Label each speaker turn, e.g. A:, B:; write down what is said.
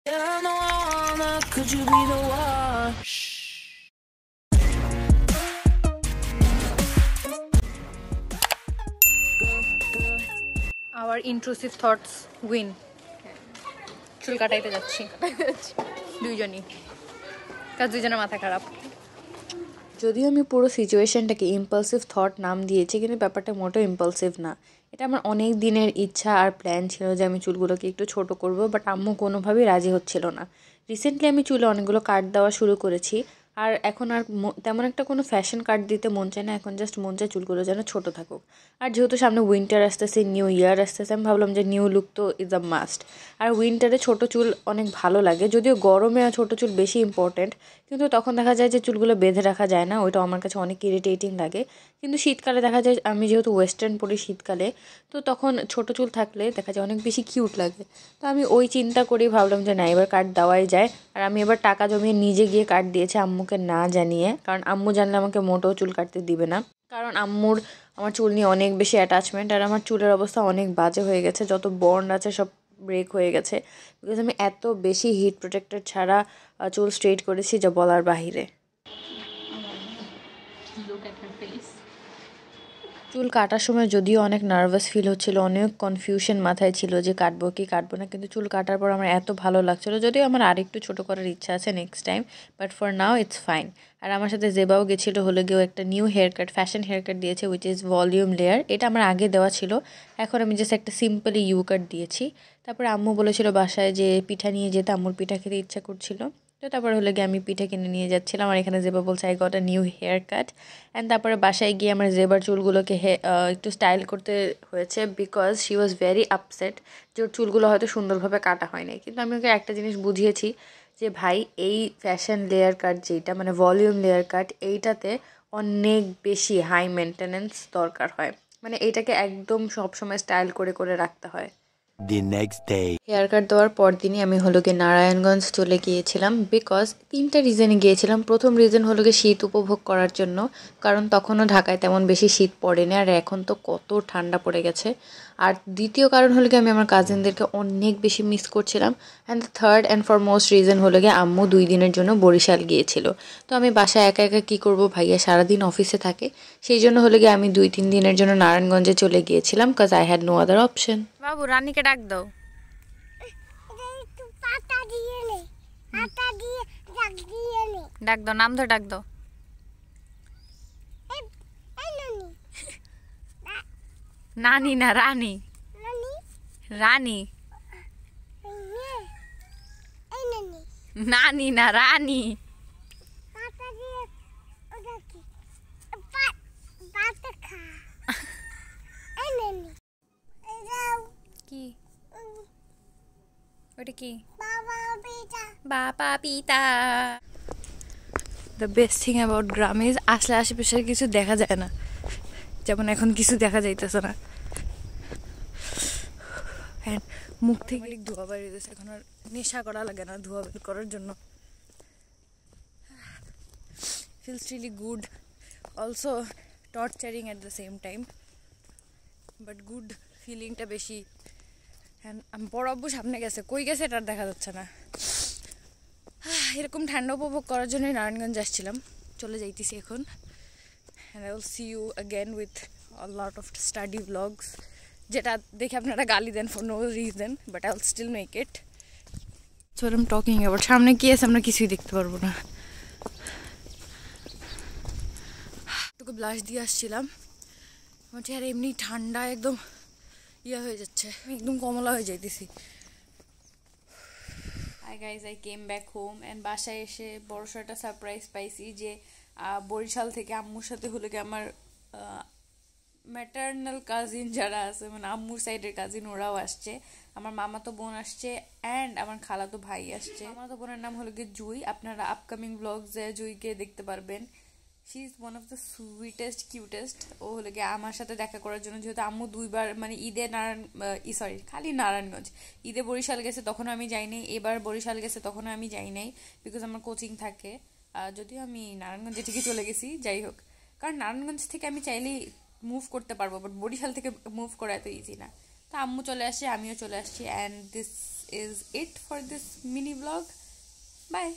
A: I'm the one, could you be the one?
B: Our intrusive thoughts win. চুল কাটাইতে যাচ্ছি দুইজনই, কাজ দুইজনের মাথা খারাপ। যদিও আমি পুরো সিচুয়েশনটাকে ইম্পালসিভ থট নাম দিয়েছি, কিন্তু ব্যাপারটা মোটেও ইম্পালসিভ না। এটা আমার অনেক দিনের ইচ্ছা আর প্ল্যান ছিল যে আমি চুলগুলোকে একটু ছোট করব, বাট আম্মু কোনোভাবেই রাজি হচ্ছিল না। রিসেন্টলি আমি চুলে অনেকগুলো কাট দেওয়া শুরু করেছি, আর এখন আর তেমন একটা কোনো ফ্যাশন কাট দিতে মন চায় না, এখন জাস্ট মন চায় চুলগুলো যেন ছোটো থাকুক। আর যেহেতু সামনে উইন্টার আসতেছে, নিউ ইয়ার আসতেছে, আমি ভাবলাম যে নিউ লুক তো ইজ আ মাস্ট। আর উইন্টারে ছোটো চুল অনেক ভালো লাগে, যদিও গরমে ছোটো চুল বেশি ইম্পর্ট্যান্ট, কিন্তু তখন দেখা যায় যে চুলগুলো বেঁধে রাখা যায় না, ওইটা আমার কাছে অনেক ইরিটেটিং লাগে। কিন্তু শীতকালে দেখা যায়, আমি যেহেতু ওয়েস্টার্ন পরি শীতকালে, তো তখন ছোটো চুল থাকলে দেখা যায় অনেক বেশি কিউট লাগে। তো আমি ওই চিন্তা করেই ভাবলাম যে না, এবার কাট দেওয়াই যায়। আর আমি এবার টাকা জমিয়ে নিজে গিয়ে কাট দিয়েছি, আম্মুকে না জানিয়ে, কারণ আম্মু জানলে আমাকে মোটেও চুল কাটতে দিবে না। কারণ আমার চুল নিয়ে অনেক বেশি অ্যাটাচমেন্ট, আর আমার চুলের অবস্থা অনেক বাজে হয়ে গেছে, যত বন্ড আছে সব ব্রেক হয়ে গেছে, বিকজ আমি এত বেশি হিট প্রোটেক্টর ছাড়া চুল স্ট্রেট করেছি যা বলার বাহিরে। চুল কাটার সময় যদিও অনেক নার্ভাস ফিল হচ্ছিল, অনেক কনফিউশন মাথায় ছিল যে কাটবো কি কাটবো না, কিন্তু চুল কাটার পর আমার এত ভালো লাগছিল। যদিও আমার আরেকটু ছোটো করার ইচ্ছা আছে next time, but for now it's fine. আর আমার সাথে জেবাও গেছিলো, হলে গিয়েও একটা new hair cut, fashion hair cut দিয়েছে, উইচ ইজ ভলিউম লেয়ার। এটা আমার আগে দেওয়া ছিল, এখন আমি জাস্ট একটা সিম্পলি ইউ কাট দিয়েছি। তারপরে আম্মু বলেছিল বাসায় যে পিঠা নিয়ে যেতে, আম্মুর পিঠা খেতে ইচ্ছা করছিল। তো তারপরে হলে গিয়ে আমি পিঠা কিনে নিয়ে যাচ্ছিলাম, আর এখানে জেবা বলছে I got a new hair cut. And তারপরে বাসায় গিয়ে আমার জেবার চুলগুলোকে একটু স্টাইল করতে হয়েছে, because she was very upset যে ওর চুলগুলো হয়তো সুন্দরভাবে কাটা হয় নাই। কিন্তু আমি ওকে একটা জিনিস বুঝিয়েছি যে ভাই, এই ফ্যাশন লেয়ার কাট যেটা, মানে ভলিউম লেয়ার কাট, এইটাতে অনেক বেশি হাই মেনটেনেন্স দরকার হয়, মানে এইটাকে একদম সবসময় স্টাইল করে করে রাখতে হয়।
C: The next day.
B: Haircut দেওয়ার পর দিনই আমি হলো গিয়ে নারায়ণগঞ্জ চলে গিয়েছিলাম, বিকজ 3টা রিজনে গিয়েছিলাম। প্রথম রিজন হলো গিয়ে শীত উপভোগ করার জন্য, কারণ তখনও ঢাকায় তেমন বেশি শীত পড়েনি, আর এখন তো কত ঠান্ডা পড়ে গেছে। আর দ্বিতীয় কারণ হলো গিয়ে আমি আমার কাজিনদেরকে অনেক বেশি মিস করছিলাম। And the third and foremost reason হলো গিয়ে আম্মু 2 দিনের জন্য বরিশাল গিয়েছিল। তো আমি বাসায় একা একা কী করবো, ভাইয়া সারাদিন অফিসে থাকে, সেই জন্য হলো গিয়ে আমি 2-3 দিনের জন্য নারায়ণগঞ্জে চলে গিয়েছিলাম, cause I had no other option. বাবু রানীকে ডাক দাও, ডাক দাও, নাম ধরে ডাক দাও। নানি না রানী, রানী, নানি না রানী। কি ওটা কি? বাবা পিতা। The best thing about gram is আসলে আশেপাশের কিছু দেখা যায় না, যেমন এখন কিছু দেখা যাইতেছে না। অ্যান্ড মুখ থেকে ধোয়া বেরিয়ে গেছে, এখন আর নেশা করা লাগে না ধোয়া বের করার জন্য। Feels really good, also torturing at the same time, but good ফিলিংটা বেশি। অ্যান্ড বড় আব্বু সামনে গেছে, কই গেছে এটা দেখা যাচ্ছে না। এরকম ঠান্ডা উপভোগ করার জন্যই নারায়ণগঞ্জ আসছিলাম, চলে যাইতেছি এখন। And I will see you again with a lot of study blogs, যেটা দেখে আপনারা গালি দেন for no reason, but I will still make it. So I am talking about, সামনে কি আছে আমরা কিছুই দেখতে পারবো না। একটু ব্লাশ দিয়ে আসছিলাম, আমার চেহারা এমনি ঠান্ডা একদম ইয়া হয়ে যাচ্ছে, একদম কমলা হয়ে যাইতেছি। Hi guys, I came back home, and বাসায় এসে বড়সড় একটা সারপ্রাইজ পাইছি যে বরিশাল থেকে আম্মুর সাথে হলো কি আমার ম্যাটার্নাল কাজিন যারা আছে, মানে আম্মুর সাইডের কাজিন, ওরাও আসছে। আমার মামাতো বোন আসছে, অ্যান্ড আমার খালাতো ভাই আসছে। মামাতো বোনের নাম হলো গিয়ে জুই, আপনারা আপকামিং ব্লগসে জুইকে দেখতে পারবেন। She is one of the sweetest cutest. ও হলো গিয়ে আমার সাথে দেখা করার জন্য, যেহেতু আম্মু 2বার মানে ঈদে খালি নারায়ণগঞ্জ, ঈদে বরিশাল গেছে তখনও আমি যাই নাই, এবার বরিশাল গেছে তখনও আমি যাই নাই, বিকজ আমার কোচিং থাকে। যদিও আমি নারায়ণগঞ্জে ঠিকই চলে গেছি, যাই হোক, কারণ নারায়ণগঞ্জ থেকে আমি চাইলেই মুভ করতে পারবো, বাট বরিশাল থেকে মুভ করা এত ইজি না। তো আম্মু চলে আসছে, আমিও চলে আসছি, and this is it for this mini vlog. Bye.